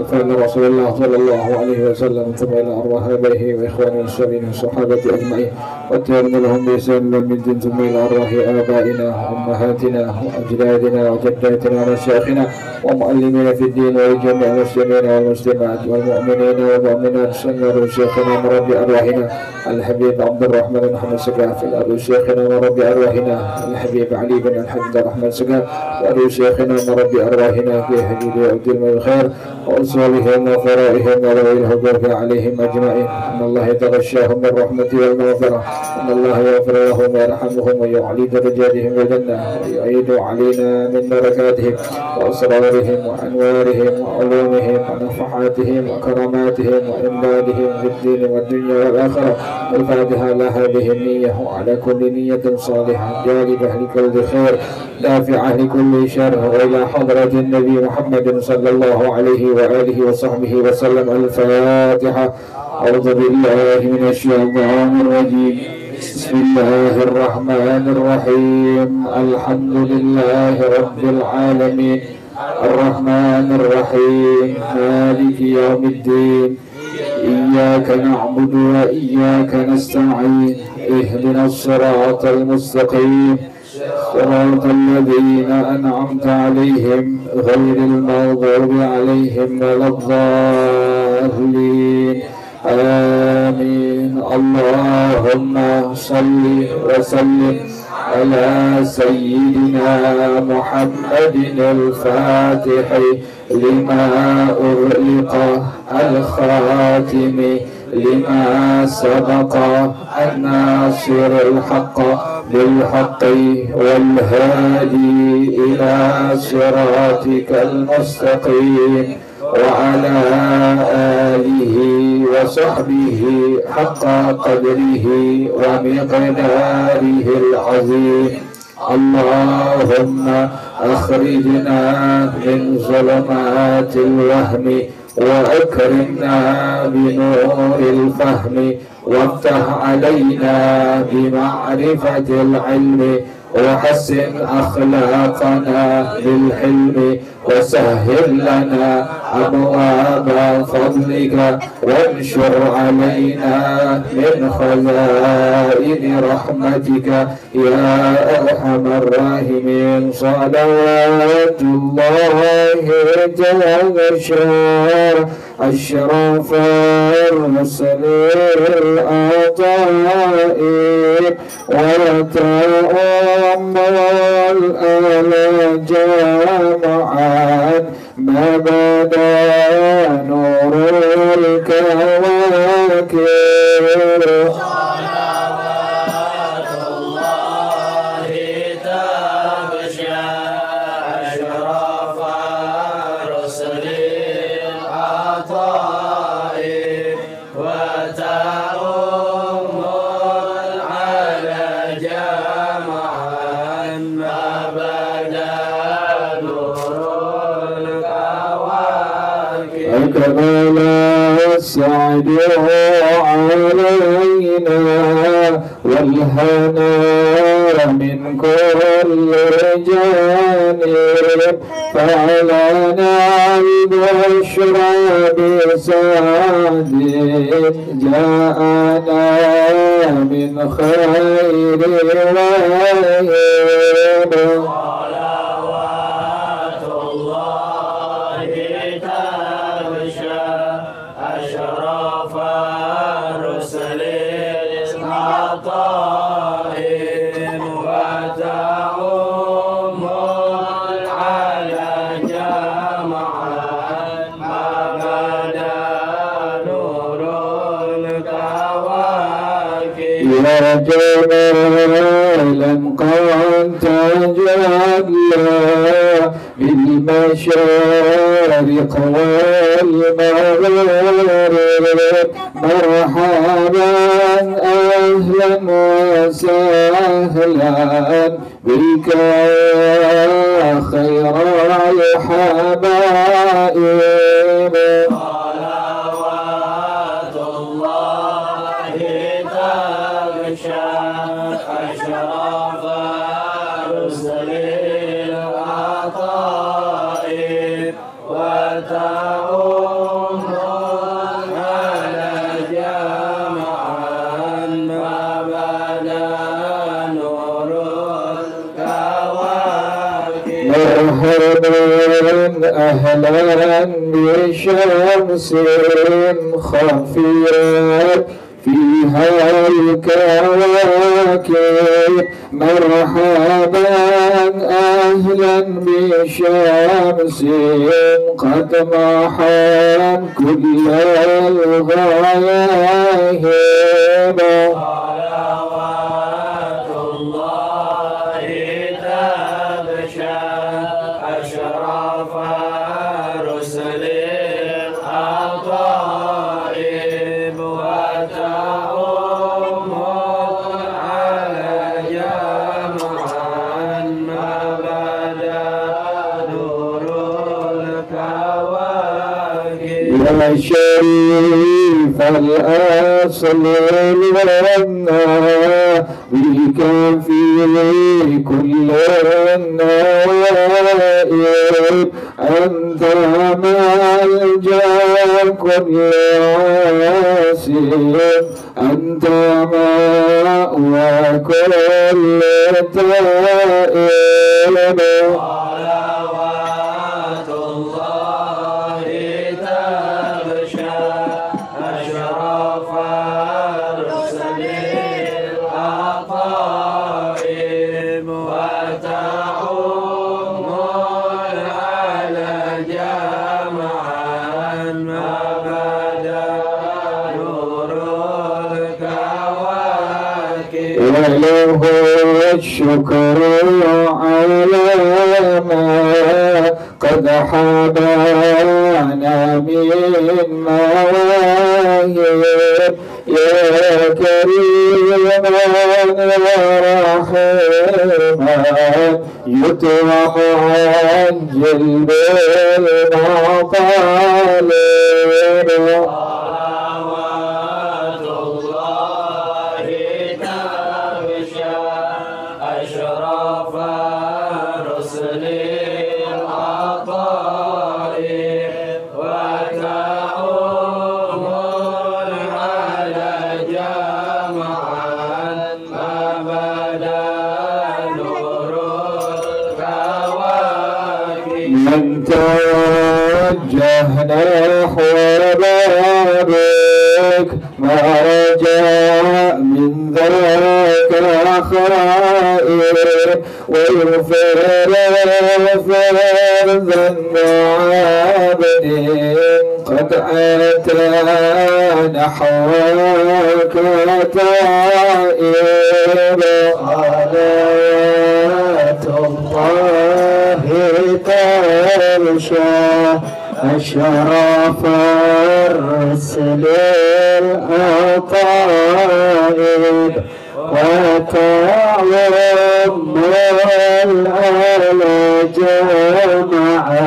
فإن رسول الله صلى الله عليه وسلم ثم إلى أرواح آبائه وإخوانه السابقين والصحابة أجمعين والتابعين لهم بإحسان إلى يوم الدين ثم إلى أرواح آبائنا وأمهاتنا وأجدادنا وجداتنا ومشايخنا ومعلمين في الدين ولجميع المسلمين والمسلمات والمؤمنين والمؤمنات سنة شيخنا مربي أرواحنا الحبيب عبد الرحمن بن محمد سقاف، أبو شيخنا مربي أرواحنا الحبيب علي بن الحمد الرحمن سقاف، وأبو شيخنا مربي أرواحنا في حبيب عبد الملك الخير وأصولهم وفرائهم وذوي الحقوق عليهم أجمعين. أن الله يتغشاهم بالرحمة والمغفرة، أن الله يغفر لهم ويرحمهم ويعلي درجاتهم بالجنة ويعيد علينا من بركاتهم وأسرارهم وأنوارهم وعلومهم ونفحاتهم وكراماتهم وإمدادهم في الدين والدنيا والآخرة. الفاتحة على هذه النية وعلى كل نية صالحة جالبة لكل خير دافعة لكل شر، وإلى حضرة النبي محمد صلى الله عليه وآله وصحبه وسلم. الفاتحة. أعوذ بالله من الشيطان الرجيم. بسم الله الرحمن الرحيم. الحمد لله رب العالمين الرحمن الرحيم مالك يوم الدين. إياك نعبد وإياك نستعين. اهدنا الصراط المستقيم صراط الذين أنعمت عليهم غير المغضوب عليهم ولا الضالين. آمين. اللهم صل وسلم على سيدنا محمد الفاتح لما أغلق الخاتم لما سبق الناصر الحق بالحق والهادي إلى صراطك المستقيم وعلى آله وصحبه حق قدره ومقداره العظيم. اللهم أخرجنا من ظلمات الوهم وأكرمنا بنور الفهم وافتح علينا بمعرفة العلم وحسن أخلاقنا بالحلم وسهل لنا أبواب فضلك وانشر علينا من خزائن رحمتك يا أرحم الراحمين. صلوات الله تغشى أشرف الرسل الأطاء وتأم الآل جامعا ما بدا نور الكواكب. السعد علينا والهنا من كل جانب فعلنا البشرى بسعد جاءنا من خير وهيب. جمالا قد تجلى بالمشارق والمغارب مرحبا أهلا وسهلا بك يا خير الحبائب. وتعود أهلا بشمس خفيت فيها الكواكب مرحبا أهلا بشمس قد محت كل الغياهب صلوات الله تبشى أشرف رسل الأطائب وتأم على جمعا ما بدا نور الكواكب يا شريف الأصل والغنى بك في كل النوائب أنت ملجأ كل عاسر أنت مأوى كل تائب صلوات الله تبشى أشرف رسل الأطائب وتعم على جمعا ما بدا نور الكواكب وله الشكر على ما قد حبانا من مواهب يا كريما ورحيما يطرح عجل بالمطالب صلوات الله تبشى أشرف رسل الأطائب وتأم على جمعا ما بدا نور الكواكب من توجه نحو بابك ما رجع من ذاك خائر ويغفر ذنب عبد قد أتى نحوك تائب صلوات الله تبشى أشرف الرسل الأطائب وتعم الأهل جمعا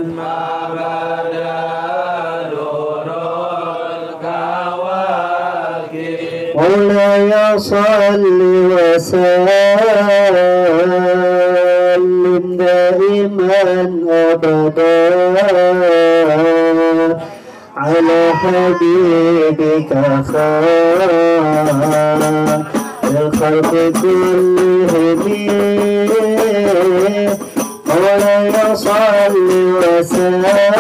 ما بدا نور الكواكب مولاي صل وسلم دائما أبدا على حبيبك خير الخلق كلهم مولاي صل وسلم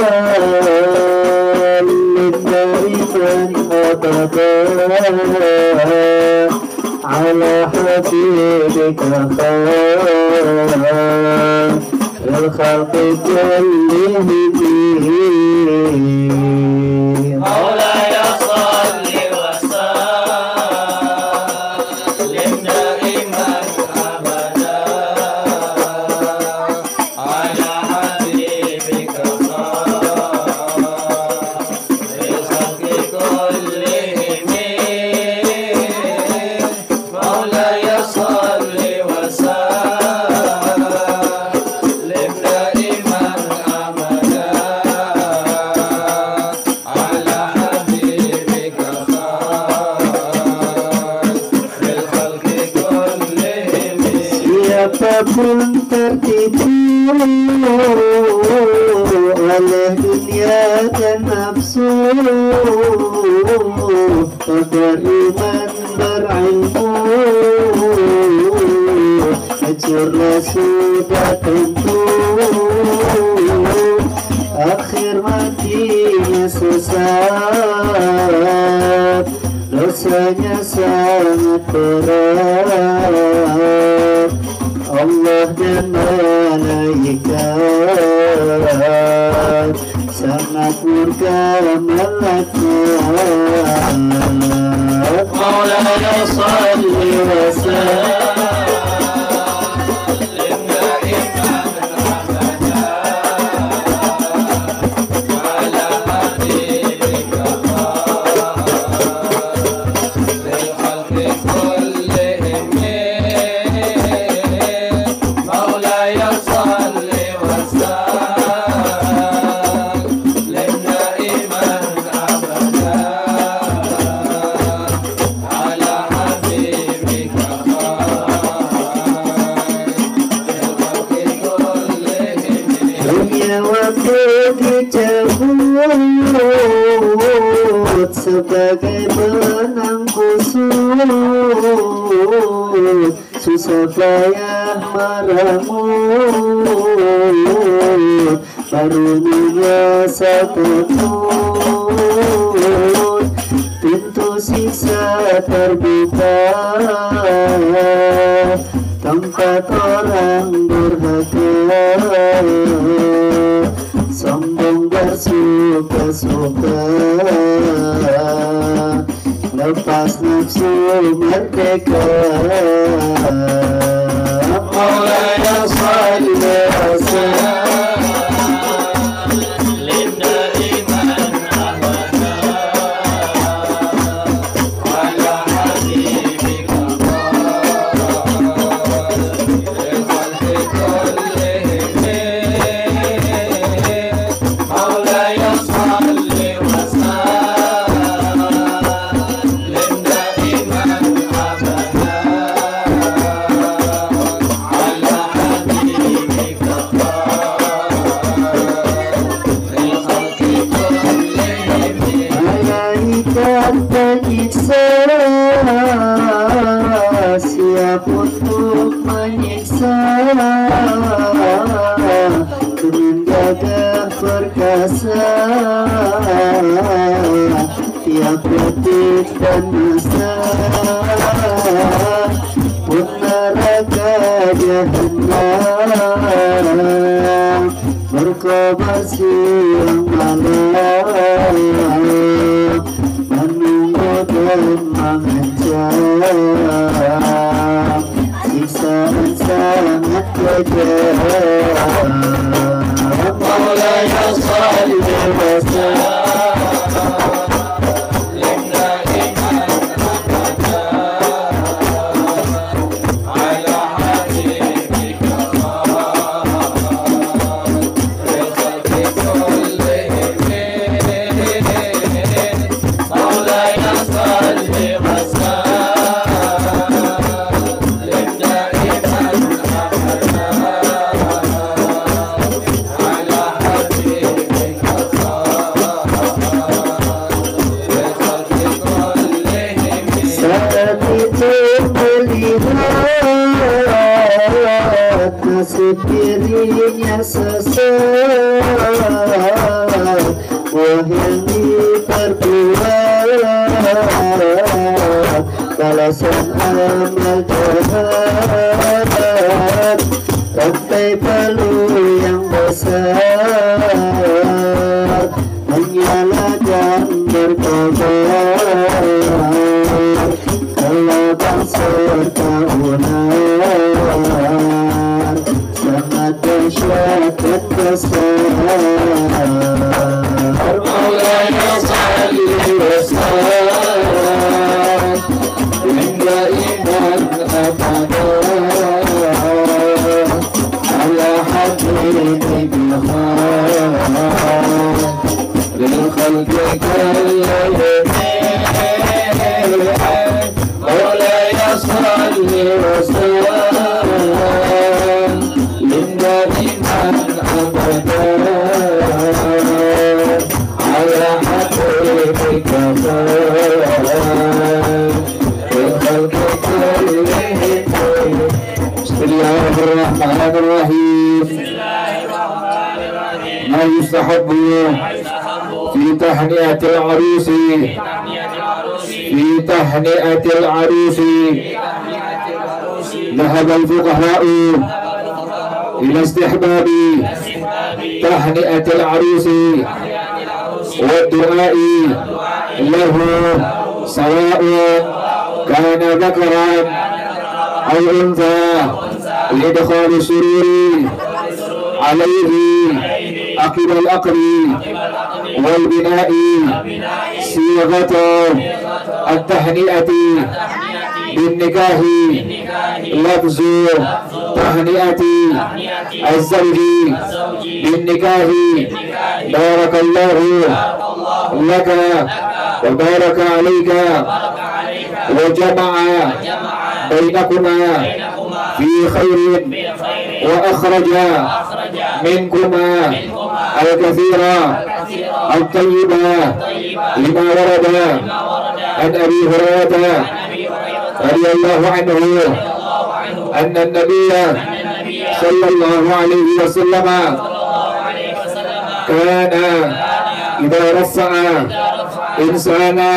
دائما أبدا على حبيبك خير الخلق كلهم مولاي صل وسلم دائما أبدا على حبيبك الخلق كلهم مولاي صل وسلم دائما أبدا على حبيبك الخلق كلهم يفكن ترتيبه على دنيا النفس فدائما برعلمه أجر سودة sangat murka melaknat. Maulaya salli wa sallim sebagai benang kusut, susah payah meramut, baru merasa takut, pintu siksa terbuka, tempat orang durhaka, sombong bersuka-suka, lepas nafsu merdeka. Maulaya salli wa sallim linda iman abada ala habibika Maulaya salli wa penyiksa siap untuk menyiksa dengan gagah perkasa tiap detik dan masa pun neraka jahanam berkobar siang malam menunggu dan mengancam siksaan sangat kejam. Maulaya salli wa sallim linda iman abada ala habibika Maulaya salli wa sallim linda iman abada ala habibika saat itu melihat nasib dirinya sesat, buah yang diperbuat balasan amal jahat, rantai palu yang besar menyala dan berkobar, gelabang serta ular sangat dahsyat dan besar. Maulaya salli wa sallim linda iman abada ala habibika lil khalqi kullihim Maulaya salli wa sallim linda iman abada ala habibika Bismillahirrahmanirrahim. Ma yustahabbu fi tahniyatil arusi ذهب الفقهاء إلى استحباب تهنئة العروس والدعاء له سواء كان ذكرا أو أنثى لإدخال السرور عليه عقب الأقر والبناء صيغة التهنئة بالنكاح لفظ تهنئة الزوج بالنكاح بارك الله لك وبارك عليك وجمع بينكما في خير وأخرج منكما الكثير الطيب لما ورد عن أبي هريرة رضي الله عنه أن النبي صلى الله عليه وسلم كان إذا رفع إنسانا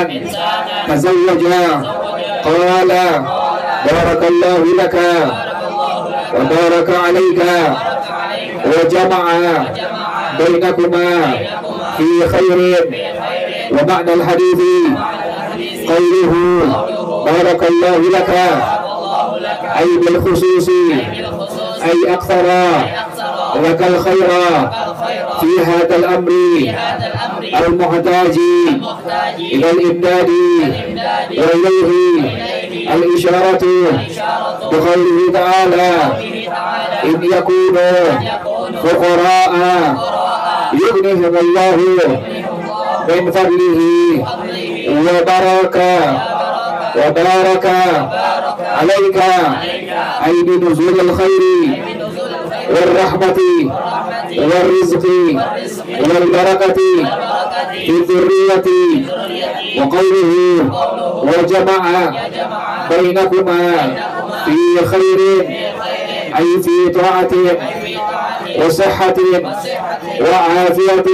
تزوج قال بارك الله لك وبارك عليك وجمع بينكما في خير. ومعنى الحديث قوله بارك الله لك أي بالخصوص أي أكثر لك الخير في هذا الأمر المحتاج إلى الإمداد وإليه الإشارة بقوله تعالى إن يكونوا فقراء يغنيهم الله من فضله وبارك عليك أي بنزول الخير والرحمة والرزق والبركة في الذرية. وقوله وجمع بينكما في خير أي في طاعة وصحة وعافية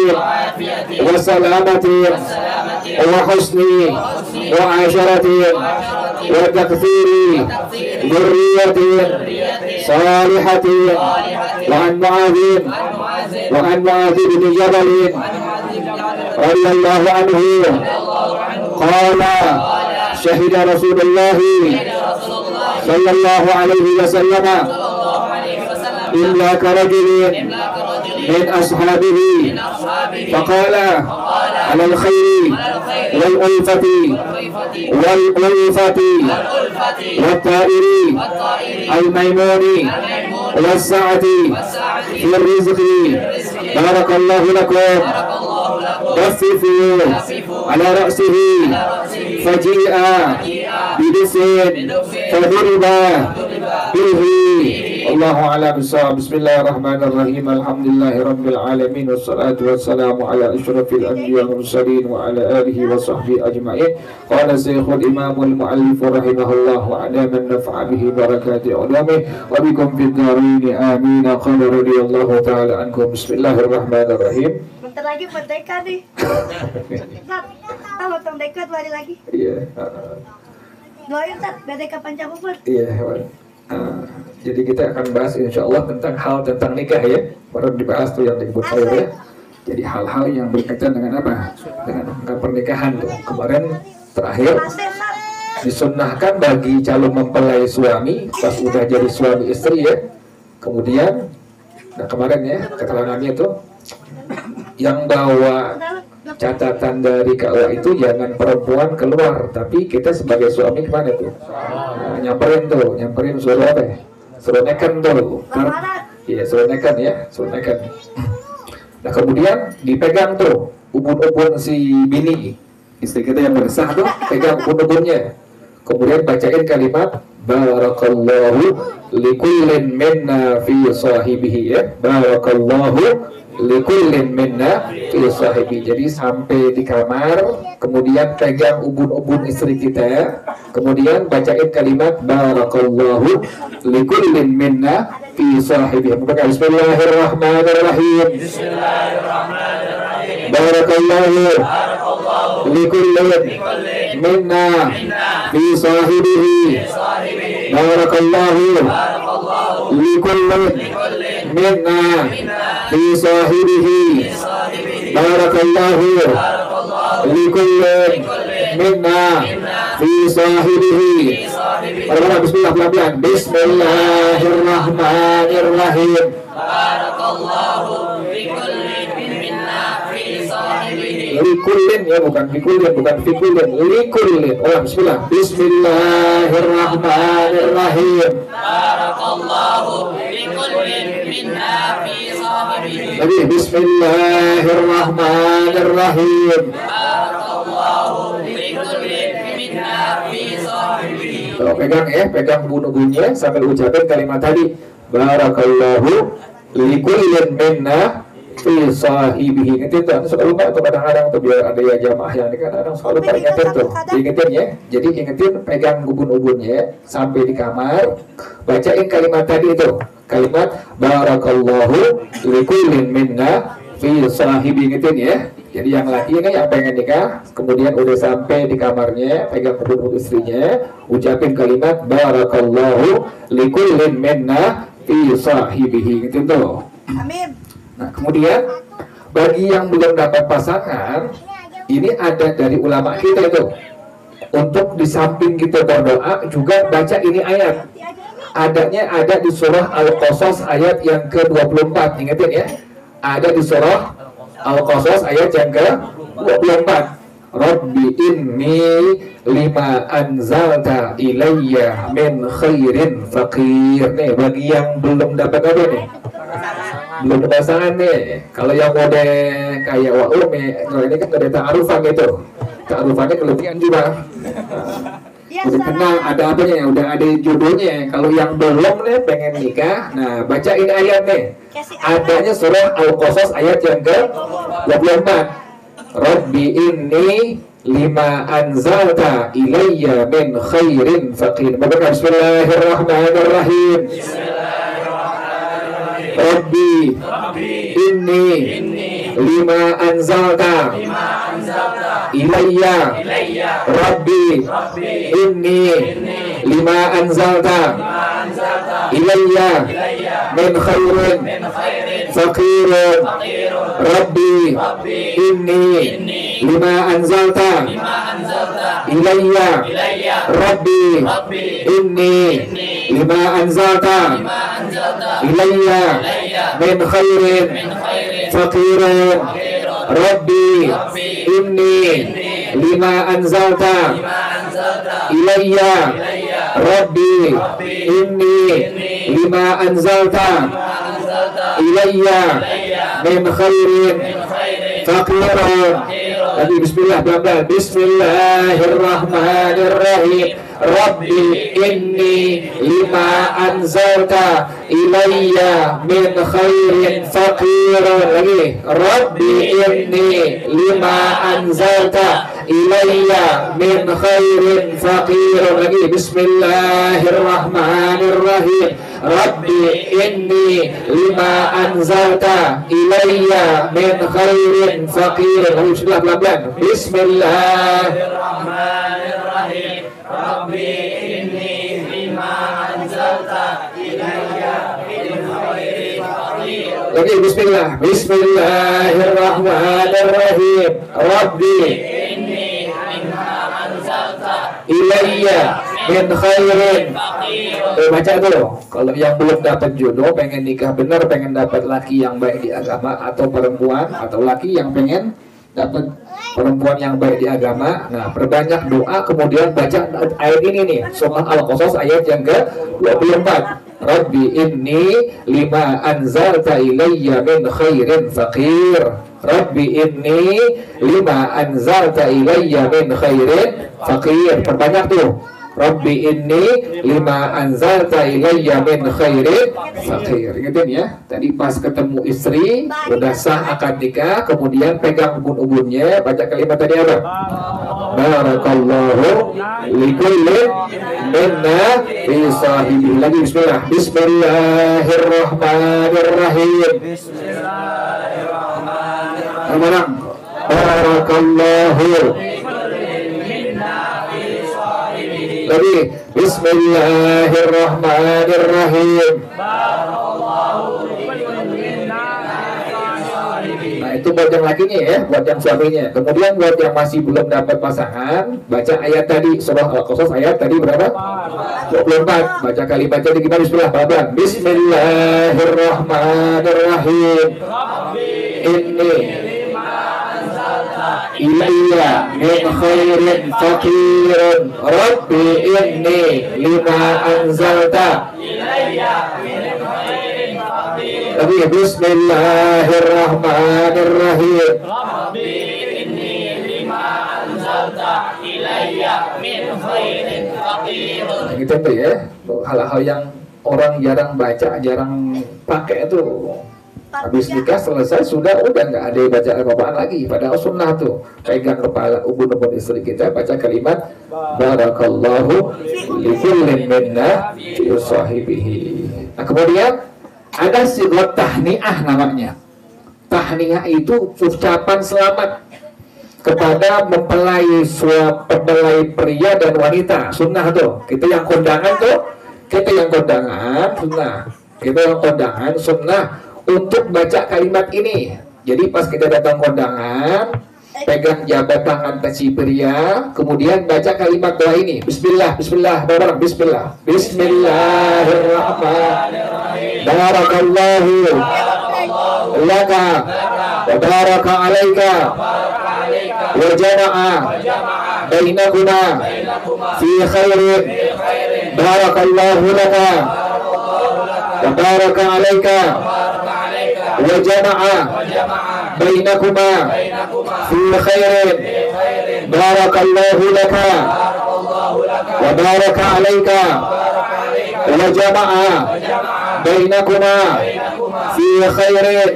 وسلامة وحسن وعاشرة وتكثير ذرية صالحة. وعن معاذ بن جبل رضي الله عنه قال شهد رسول الله صلى الله عليه وسلم إملاك رجل من أصحابه فقال على الخير والألفة والطائر الميمون والسعة في الرزق بارك الله لكم. دففوا على رأسه فجيء بدف فضرب به. الله أعلم بالصواب. بسم الله الرحمن الرحيم. الحمد لله رب العالمين والصلاة والسلام على أشرف الأنبياء والمرسلين وعلى آله وصحبه أجمعين. قال الشيخ الإمام المؤلف رحمه الله وعلى من نفع به بركات علومه وبكم في الدارين آمين. قال رضي الله تعالى عنكم. بسم الله الرحمن الرحيم. Bentar lagi merdeka nih. Tahu tentang dekat hari lagi. Iya. Doain tat merdeka Pancabubur. Iya. Jadi kita akan bahas insya Allah tentang hal tentang nikah ya. Baru dibahas tuh yang disebut saya ya. Jadi hal-hal yang berkaitan dengan apa? Dengan pernikahan tuh. Kemarin terakhir disunnahkan bagi calon mempelai suami pas udah jadi suami istri ya. Kemudian, nah kemarin ya keterangannya tuh yang bawa catatan dari KUA itu jangan perempuan keluar, tapi kita sebagai suami kemana tuh? Nah, nyamperin suruh apa ya? Suruh nekan tuh. Iya, suruh nekan ya, suruh nekan. Nah kemudian dipegang tuh ubun-ubun si bini, istri kita yang bersah tuh, pegang ubun-ubunnya. Kemudian bacain kalimat barakallahu likullin minna fi sahibihi ya. Barakallahu likullin minna fi sahibi. Jadi sampai di kamar, kemudian pegang ubun-ubun istri kita, kemudian bacain kalimat barakallahu likullin minna fi sahibi. Bismillahirrahmanirrahim. Bismillahirrahmanirrahim. Barakallahu likullin minna fi sahibihi. Barakallahu likullin minna fi sahibihi. Barakallahu likullin minna fi sahibihi. Bismillah, pelan-pelan. Bismillahirrahmanirrahim. Barakallahu likullin minna fi sahibihi. Likullin ya, bukan likullin, bukan fikullin, likullin. Bismillah. Bismillahirrahmanirrahim. Barakallahu likullin minna fi sahibihi. Lagi Bismillahirrahmanirrahim. Barakallahu likullin minna fi sahibihi. Kalau pegang ya, pegang bunyi-bunyinya sambil ucapin kalimat tadi. Barakallahu likullin minna fi sahibihi. Ingetin tuh, suka lupa atau kadang-kadang tuh biar ada ya jamaah yang kadang-kadang suka lupa ingetin tuh. Ingetin ya. Jadi ingetin, pegang ubun-ubunnya sampai di kamar, bacain kalimat tadi itu. Kalimat barakallahu likullin minna fi sahibi, ingetin ya. Jadi yang laki ini yang pengen nikah, kemudian udah sampai di kamarnya, pegang ubun istrinya, ucapin kalimat barakallahu likullin minna fi sahibihi, gitu tuh. Amin. Nah, kemudian bagi yang belum dapat pasangan, ini ada dari ulama kita itu. Untuk di samping kita berdoa juga baca ini ayat. Adanya ada di surah Al-Qasas ayat yang ke-24. Ingetin ya. Ada di surah Al-Qasas ayat yang ke-24. Rabbi inni lima anzalta ilayya min khairin faqir. Nih, bagi yang belum dapat apa nih? Belum ada pasangan nih. Kalau yang mode kayak Wa Umi, ini kan ada ta'arufan gitu. Ta'arufannya kelebihan juga. Ya, Udah kenal, ada apanya ya, udah ada jodohnya. Kalau yang belum nih pengen nikah, nah bacain ayat nih. Adanya surah Al-Qasas ayat yang ke-24. Rabbi inni lima anzalta ilayya min khairin faqir. Bismillahirrahmanirrahim. Rabbi inni lima anzalta ilayya. Rabbi inni lima anzalta ilayya min khairin faqirun. Rabbi inni lima anzalta ilayya. Rabbi inni lima anzalta ilayya min khairin faqirun. Rabbi inni lima anzalta ilayya. Rabbi inni lima anzalta ilayya min khairin faqirun. Lagi bismillah, pelan-pelan. Bismillahirrahmanirrahim. Rabbi inni lima anzalta ilayya min khairin faqirun. Lagi Rabbi inni lima anzalta ilayya min khairin faqirun. Lagi Bismillahirrahmanirrahim. Rabbi inni lima anzalta ilayya min khairin faqirun. Bismillah, pelan-pelan. Bismillahirrahmanirrahim. Rabbi inni lima anzalta ilayya min khairin faqir. Lagi bismillah. Bismillahirrahmanirrahim. Rabbi Inni lima anzalta ilayya min khairin. Baca dulu. Kalau yang belum dapat jodoh, pengen nikah benar, pengen dapat laki yang baik di agama, atau perempuan atau laki yang pengen dapat perempuan yang baik di agama, nah perbanyak doa, kemudian baca ayat ini nih, surah Al-Qasas ayat yang ke-24. Rabbi inni lima anzalta ilayya min khairin faqir. Rabbi inni lima anzalta ilayya min khairin faqir. Perbanyak tuh. Rabbi inni lima anzalta ilayya min khairin faqir. Ingetin ya, tadi pas ketemu istri udah sah akad nikah, kemudian pegang ubun-ubunnya, baca kalimat tadi apa? Barakallahu likullin minna fi sahibi. Lagi bismillah. Bismillahirrahmanirrahim. Bismillahirrahmanirrahim. Barakallahu. Lagi Bismillahirrahmanirrahim. Nah itu buat yang lakinya ya, buat yang suaminya. Kemudian buat yang masih belum dapat pasangan, baca ayat tadi, surah Al-Qasas ayat tadi berapa? 24. Baca kalimatnya di gimana? Bismillah. Bismillahirrahmanirrahim. Inni ilayya min khairin faqirun. Rabbi inni lima anzalta tapi Bismillahirrahmanirrahim. Rabbi inni lima anzalta ilayya min khairin faqirun. Gitu tuh ya, hal-hal yang orang jarang baca, jarang pakai itu. Habis nikah selesai sudah udah nggak ada baca apa-apaan lagi. Padahal sunnah tuh pegang kepala ubun-ubun istri kita, baca kalimat barakallahu likullin minna fi sahibihi. Nah kemudian ada sigot tahniah namanya. Tahniah itu ucapan selamat kepada mempelai pria dan wanita. Sunnah tuh. Kita yang kondangan tuh, kita yang kondangan sunnah. Kita yang kondangan sunnah untuk baca kalimat ini. Jadi pas kita datang kondangan, pegang jabat tangan si pria, kemudian baca kalimat doa ini. Bismillah, bismillah, bareng bismillah. Bismillahirrahmanirrahim. Barakallahu laka wa baraka alaika wa jama'a bainakuma fi khairin. Barakallahu laka wa baraka alaika wa jama'a bainakuma fi khairin. Barakallahu laka wa baraka alaika wa jama'a bainakuma fi khairin.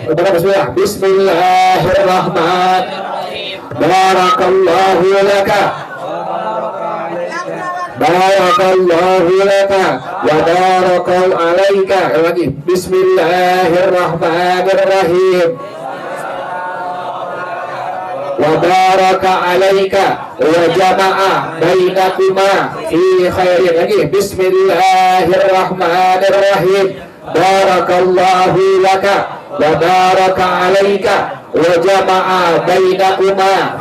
Bismillah. Bismillahirrahmanirrahim. Barakallahu laka barakallahu laka wa barakal alaika. Lagi. Bismillahirrahmanirrahim. Wa baraka alaika wa jama'a bainakuma fi khairin. Lagi. Bismillahirrahmanirrahim. Barakallahu laka wa baraka alaika wa jama'a bainakuma.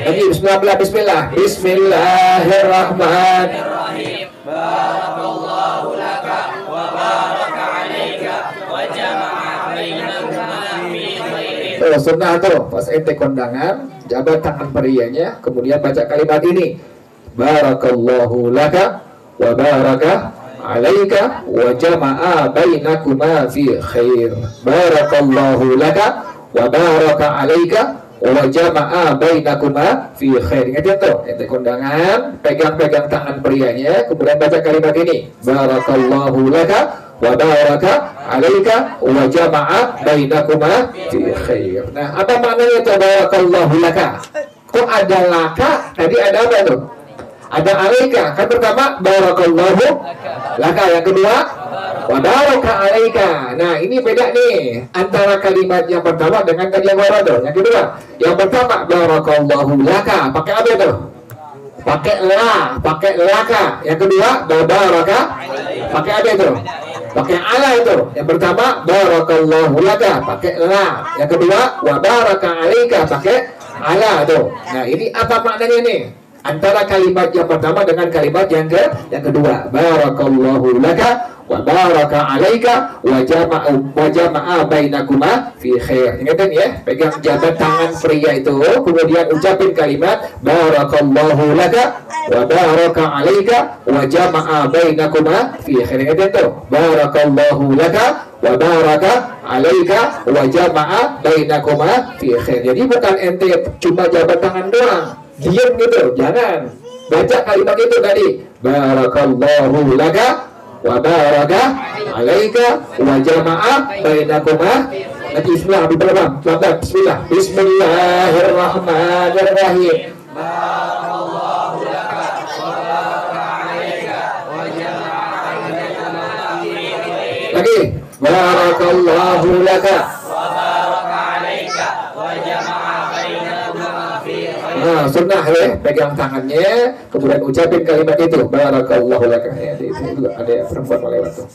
Lagi. Bismillah. Bismillah. Bismillahirrahmanirrahim. Barakallahu laka wa baraka alaika wa jama'a bainakuma fi khairin. Sunnah tuh pas ente kondangan, jabat tangan prianya, kemudian baca kalimat ini. Barakallahu laka wa baraka alaika wa jama'a bainakuma fi khair. Barakallahu laka wa baraka alaika wa jama'a bainakuma fi khair. Ingat ya tuh, ente kondangan, pegang-pegang tangan prianya, kemudian baca kalimat ini. Barakallahu laka wa baraka alaika wa jama'a bainakuma fi khair. Nah, apa maknanya itu barakallahu laka? Kok ada laka? Tadi ada apa tuh? Ada alaika. Kan pertama barakallahu laka, yang kedua wa baraka alaika. Nah, ini beda nih antara kalimat yang pertama dengan tadi yang baru. Yang kedua, yang pertama barakallahu laka, pakai apa itu? Pakai la, pakai laka. Yang kedua baraka, pakai apa itu? Pakai ala itu. Yang pertama barakallahu laka, pakai la. Yang kedua wa baraka alaika, pakai ala itu. Nah, ini apa maknanya nih? Antara kalimat yang pertama dengan kalimat yang kedua. Barakallahu laka wa baraka alaika wa jama'a bainakuma fi khair. Ingat ya, pegang jabat tangan pria itu, kemudian ucapin kalimat barakallahu laka wa baraka alaika wa jama'a bainakuma fi khair. Ingat itu, barakallahu laka wa baraka alaika wa jama'a bainakuma fi khair. Jadi bukan ente cuma jabat tangan doang, diam gitu, jangan. Baca kalimat itu tadi, barakallahu laka wa baraka alaika wa jama'a bainakuma. Nanti bismillah, bismillah. Bismillahirrahmanirrahim. Barakallahu laka wa baraka alaika wa jama'a bainakuma fi khairin. Lagi, barakallahu laka Wa baraka alaika wa jama'a bainakuma fi khairin. Nah, sunnah ya, pegang tangannya, kemudian ucapin kalimat itu, barakallahu laka. Ya, di sini juga ada perempuan lewat tuh.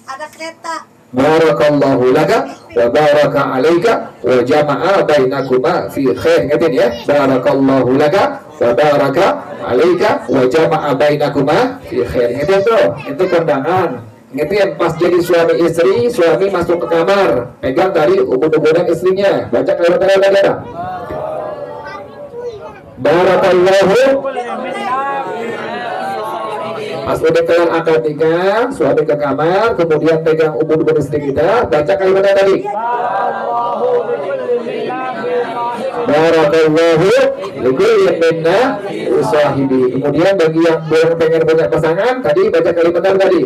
Ada kereta. barakallahu laka wa baraka alaika wa jama'a bainakuma fi khair. Ingatin ya, barakallahu laka wa baraka alaika wa jama'a bainakuma fi khair. Ingatin tuh, itu kondangan. Ingatin pas jadi suami istri, suami masuk ke kamar, pegang dari ubun-ubunan istrinya, baca kalimat tadi ada. Barakallahu. Pas udah kelar akad nikah, suami ke kamar, kemudian pegang ubun-ubun istri kita, baca kalimatnya tadi. Barakallahu likulli minna usahibi. Kemudian bagi yang belum pengen punya pasangan, tadi baca kalimatnya tadi.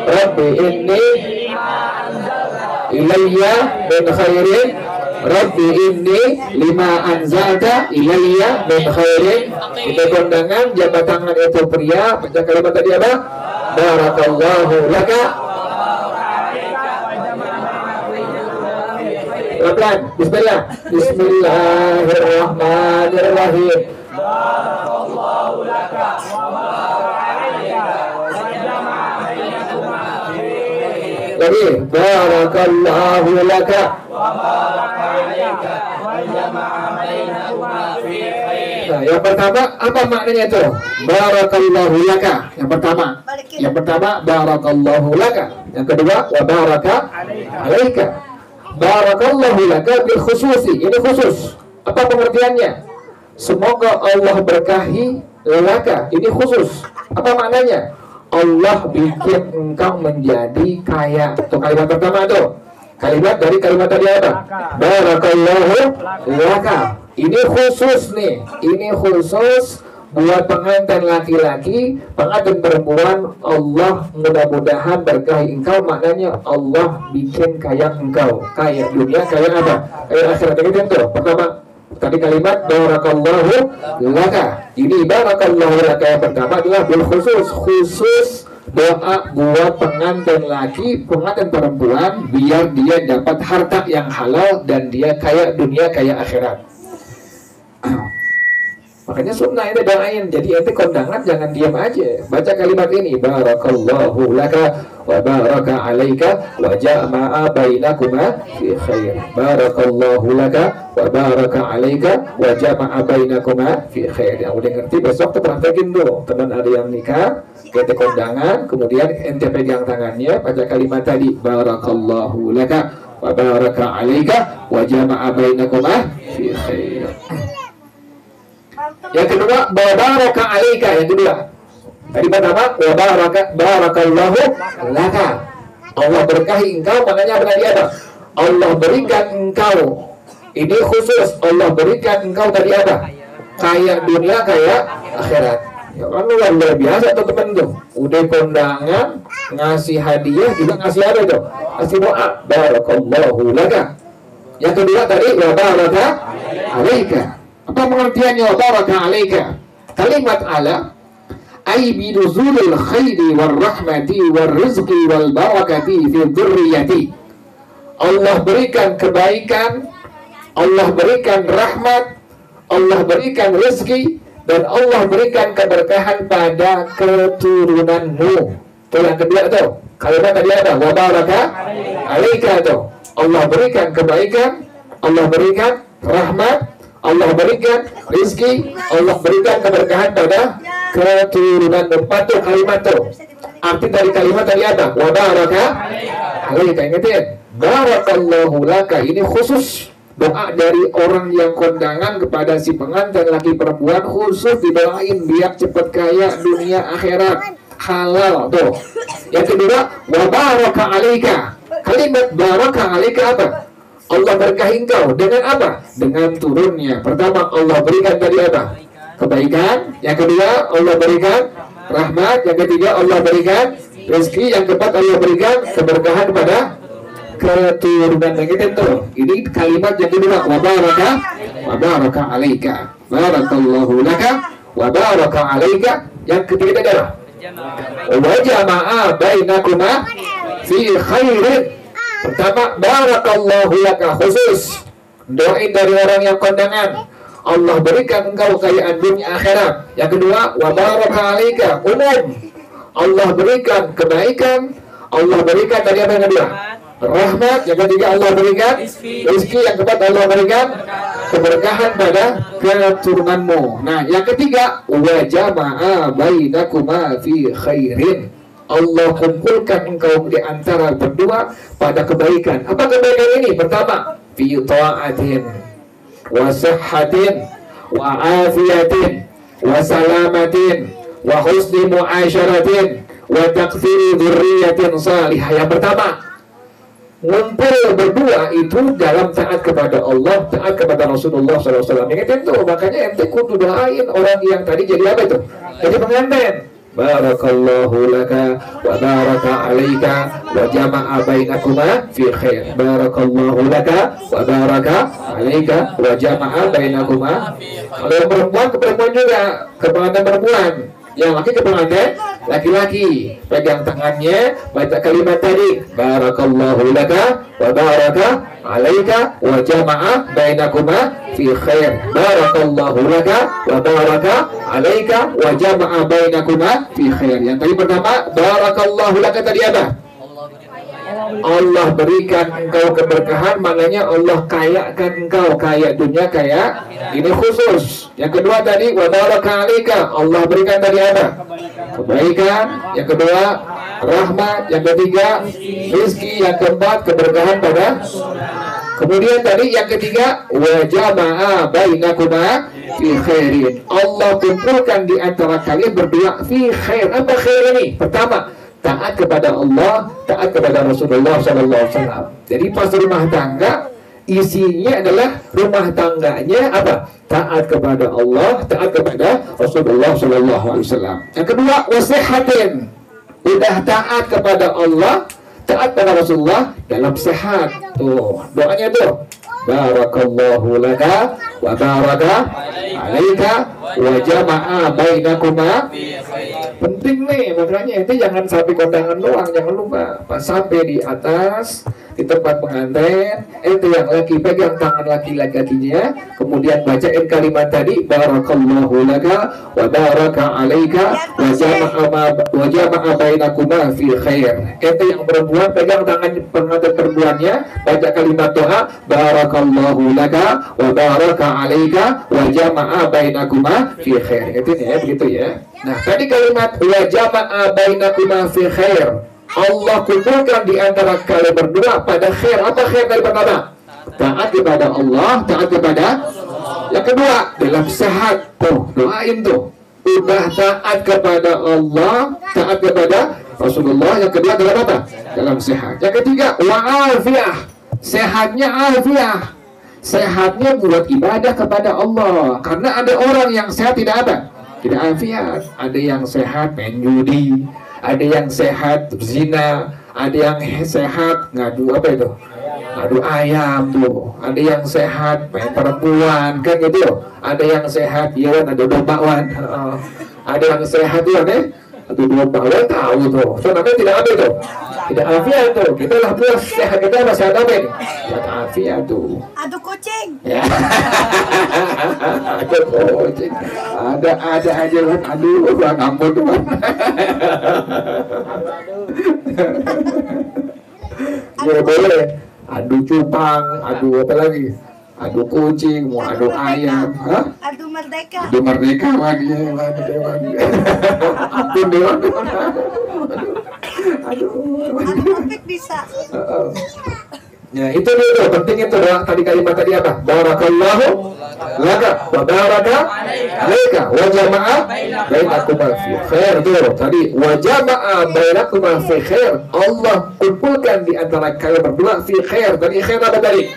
Rabbi inni ilayya min khairin. Rabbi inni lima anzalta ilayya min khairin. Itu kondangan, jabat tangan itu pria, baca kalimat tadi apa? Barakallahu laka. Pelan-pelan, bismillah. Bismillahirrahmanirrahim. Barakallahu laka wa baraka lagi. Barakallahu laka. Nah, yang pertama apa maknanya itu? Barakallahu laka. Yang pertama barakallahu laka. Yang kedua wa baraka alaika. Barakallahu laka bil khususi. Ini khusus. Apa pengertiannya? Semoga Allah berkahi laka. Ini khusus. Apa maknanya? Allah bikin engkau menjadi kaya. Itu kalimat pertama tuh. Kalimat dari kalimat tadi apa? Barakallahu laka. Ini khusus nih. Ini khusus buat pengantin laki-laki, pengantin perempuan. Allah mudah-mudahan berkahi engkau. Maknanya Allah bikin kaya engkau. Kaya dunia, kaya apa? Kaya akhirat. Itu tuh. Pertama tadi kalimat barakallahu laka. Ini barakallahu laka yang pertama adalah bil khusus doa buat pengantin laki, pengantin perempuan, biar dia dapat harta yang halal dan dia kaya dunia, kaya akhirat. Makanya sunnah itu doain. Jadi ente kondangan jangan diam aja. Baca kalimat ini, barakallahu laka wa baraka alaika wa jama'a bainakuma fi khair. Barakallahu laka wa baraka alaika wa jama'a bainakuma fi khair. Yang udah ngerti besok tuh praktekin tuh. Teman ada yang nikah, kita kondangan, kemudian ente pegang tangannya, baca kalimat tadi, barakallahu laka wa baraka alaika wa jama'a bainakuma fi khair. Yang kedua, baraka alaika. Yang kedua, tadi pertama, barakallahu laka. Allah berkahi engkau, maknanya apa tadi ada? Allah berikan engkau. Ini khusus, Allah berikan engkau tadi apa? Kaya dunia, kaya akhirat. Ya kan luar biasa tuh teman tuh. Udah kondangan, ngasih hadiah, juga ngasih apa itu? Ngasih doa, barakallahu laka. Yang kedua tadi, baraka alaika. Apa pengertiannya baraka alaika? Kalimat ala ay binuzulil khairi war rahmati war rizqi wal barakati fi dzurriyyati. Allah berikan kebaikan, Allah berikan rahmat, Allah berikan rezeki, dan Allah berikan keberkahan pada keturunanmu. Itu yang kedua tuh. Kalimat tadi ada wa baraka alaika tuh. Allah berikan kebaikan, Allah berikan rahmat, Allah berikan rezeki, Allah berikan keberkahan pada keturunan. Empat tuh kalimat tuh. Arti dari kalimat tadi apa? Wa baraka alaika. Ingetin, barakallahu laka. Ini khusus doa dari orang yang kondangan kepada si pengantin laki perempuan, khusus didoain biar cepat kaya dunia akhirat, halal tuh. Yang kedua, wa baraka alaika. Kalimat baraka alaika apa? Allah berkahi engkau dengan apa? Dengan turunnya. Pertama, Allah berikan tadi apa? Kebaikan. Yang kedua, Allah berikan rahmat. Yang ketiga, Allah berikan rezeki. Yang keempat, Allah berikan keberkahan pada keturunan. Yang itu. Ini kalimat yang kedua. Wa baraka alaika. Barakallahu laka wa baraka alaika. Yang ketiga adalah wa jama'a bainakuma fi khairin. Pertama, barakallahu laka, khusus doain dari orang yang kondangan, Allah berikan engkau kekayaan dunia akhirat. Yang kedua, wa baraka alaika, umum, Allah berikan kebaikan, Allah berikan dari apa yang kedua? rahmat, yang ketiga Allah berikan rezeki, yang keempat Allah berikan keberkahan pada keturunanmu. Nah, yang ketiga wa jama'a bainakuma fi khairin. Allah kumpulkan engkau di antara berdua pada kebaikan. Apa kebaikan ini? Pertama, fi ta'atin wa sihhatin wa afiyatin wa salamatin wa husni mu'asyaratin wa takfiri dzurriyyatin salihah. Yang pertama, ngumpul berdua itu dalam taat kepada Allah, taat kepada Rasulullah SAW. Yang itu, makanya ente kudu doain orang yang tadi jadi apa itu? Jadi pengantin. Barakallahu laka wa baraka alaika wa jama'a bainakuma fi khair. Barakallahu laka wa baraka alaika wa jama'a bainakuma. Kalau yang perempuan ke perempuan juga, ke pengantin perempuan. Yang laki ke pengantin laki-laki, pegang tangannya, baca kalimat tadi, barakallahu laka wa baraka alaika wa jama'a bainakuma fi khair. Barakallahu laka wa baraka alaika wa jama'a bainakuma fi khair. Yang tadi pertama, barakallahu laka tadi apa? Allah berikan engkau keberkahan, maknanya Allah kayakan engkau, kaya dunia, kaya ini khusus. Yang kedua tadi wa baraka alaika, Allah berikan tadi apa? Kebaikan. Yang kedua rahmat. Yang ketiga rizki. Yang keempat keberkahan pada. Kemudian tadi yang ketiga wa jama'a bainakuma fi khairin. Allah kumpulkan di antara kalian berdua fi khair. Apa khair ini? Pertama, taat kepada Allah, taat kepada Rasulullah SAW. Jadi pas rumah tangga, isinya adalah rumah tangganya apa? Taat kepada Allah, taat kepada Rasulullah SAW. Yang kedua, wasihatin. Udah taat kepada Allah, taat kepada Rasulullah dalam sehat. Tuh, doanya tuh. Barakallahu laka wa baraka alaika wa jama'a bainakuma. Penting nih, makanya itu jangan sampai kondangan doang, jangan lupa pas sampai di atas di tempat pengantin, itu yang laki pegang tangan laki-lakinya, kemudian bacain kalimat tadi, barakallahu laka wa baraka alaika wa jama'a bainakuma fi khair. Itu yang perempuan pegang tangan pengantin perempuannya, baca kalimat doa, barakallahu laka wa baraka alaika wa jama'a bainakuma fi khair. Itu ya, begitu ya. Nah, tadi kalimat wa jama'a bainakuma fi khair, Allah kumpulkan di antara kalian berdua pada khair. Apa khair dari pertama? Taat kepada Allah, taat kepada. Yang kedua, dalam sehat. Tuh, doain tuh. Udah taat kepada Allah, taat kepada Rasulullah. Yang kedua dalam apa? Dalam sehat. Yang ketiga, wa'afiyah. Sehatnya afiyah. Sehatnya buat ibadah kepada Allah. Karena ada orang yang sehat tidak apa? Tidak afiat. Ada yang sehat main judi, ada yang sehat zina, ada yang sehat ngadu apa itu? Ngadu ayam tuh. Ada yang sehat main perempuan kan gitu. Ada yang sehat ya ada dombaan. Ada yang sehat ya nih. Ada dombaan tahu tuh. So namanya tidak apa itu? Tidak afiat tuh. Kita lah puas sehat, kita apa sehat apa ini? Sehat afiat tuh. Aduh kucing. Ya. Ada kucing. Ada aja kan. Aduh, bang ampun tuh. Ya boleh. Adu cupang, adu apa lagi? Adu kucing, mau adu ayam, hah? Aduh merdeka. Adu merdeka lagi, ampun dewan. Aduh. Aduh topik bisa. Ya itu dulu, penting itu doa tadi kalimat tadi apa? Barakallahu laka wa baraka alaika wa jama'a bainakuma fi khair. Itu tadi wa jama'a bainakuma fi khair. Allah kumpulkan di antara kalian berdua fi khair. Tadi khair apa tadi?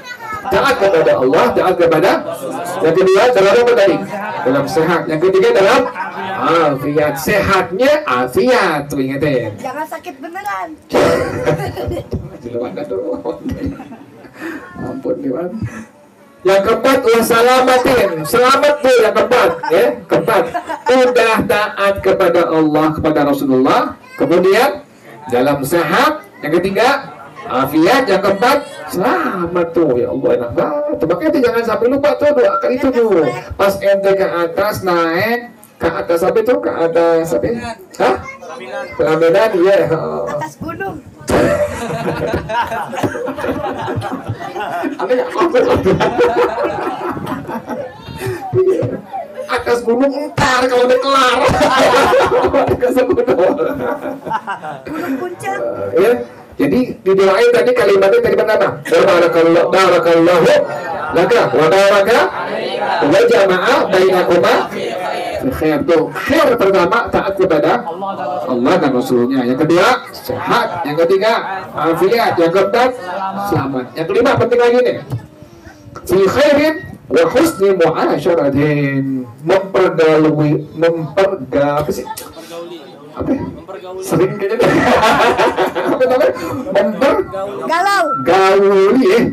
Taat kepada Allah, taat kepada. Yang kedua dalam apa tadi? Dalam sehat. Yang ketiga dalam afiat. Sehatnya afiat, tuh ingetin. Jangan sakit beneran. Ampun Dewan. Yang keempat wassalamatin. Selamat tuh yang keempat ya. Keempat, udah taat kepada Allah, kepada Rasulullah. Kemudian dalam sehat. Yang ketiga afiat. Yang keempat selamat tuh. Ya Allah enak banget. Makanya itu jangan sampai lupa tuh doakan itu tuh. Pas ente ke atas naik ke atas apa itu? Ke atas apa? Hah? Pelaminan ya. Atas gunung. Aneh nggak komplit. Atas gunung entar kalau udah kelar. Atas gunung. Gunung Puncak. Ya. Jadi didoain tadi kalimatnya tadi apa? Barakallahu laka wa baraka wa jama'a bainakuma khair. Tuh, khair pertama taat kepada Allah dan Rasulnya. Yang kedua sehat. Yang ketiga afiat. Yang keempat selamat. Yang kelima penting lagi nih. Fi khairin wa husni mu'asyaratin. Apa sih? Apa? Sering kayaknya. Apa namanya? Gauli ya.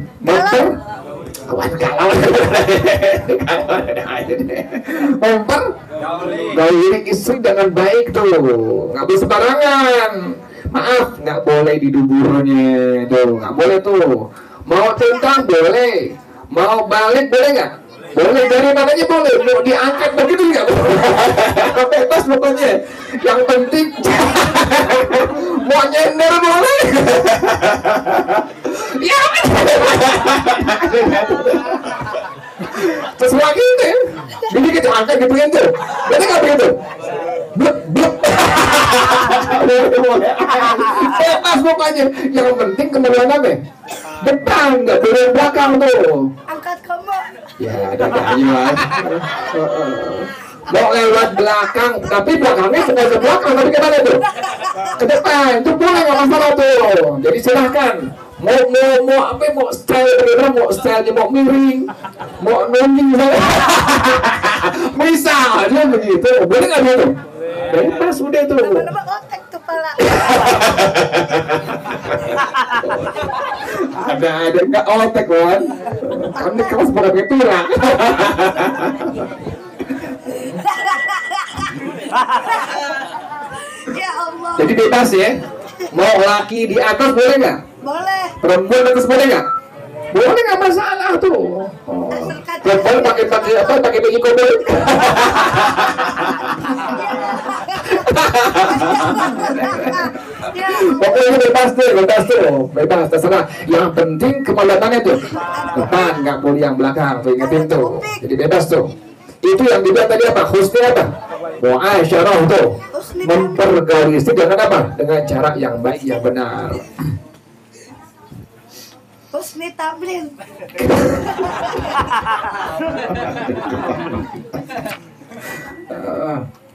Gauli istri dengan baik tuh, nggak bisa sembarangan. Maaf, nggak boleh di duburnya tuh, nggak boleh tuh. Mau tentang boleh, mau balik boleh nggak? Boleh, dari mananya boleh, mau diangkat begitu nggak boleh. Bebas pokoknya. Yang penting mau nyender boleh. Ya. Terus lagi itu, jadi kita angkat gitu kan tuh, berarti nggak begitu? Bluk bluk. Bebas pokoknya. Yang penting kemudian apa? Depan, nggak boleh belakang tuh. Angkat kamu. Ya, ada aja. Mau lewat belakang, tapi belakangnya sudah ke belakang, tapi kemana tuh? Ke depan, itu boleh nggak masalah tuh. Jadi silahkan. Mau apa? Mau style berbeda, mau stylenya mau miring, mau nungging misal dia begitu, boleh nggak gitu? Bebas udah tuh. Nama-nama otak kepala. Ada nggak otak kan? Kami kelas pada keturang. Ya Allah. Jadi bebas ya. Mau laki di atas boleh nggak? Boleh. Perempuan di atas boleh nggak? Boleh, nggak masalah tuh. Perempuan pakai apa? Pakai baju koboi. Ya. Pokoknya bebas tuh, bebas terserah. Yang penting kepalatannya tuh depan, nggak boleh yang belakang. Tuh ingetin tuh. Jadi bebas tuh. Itu yang dibilang tadi apa? Husni apa? Mu'asyarah tuh. Mempergauli istri dengan apa? Dengan cara yang baik, yang benar. Husni Tablin.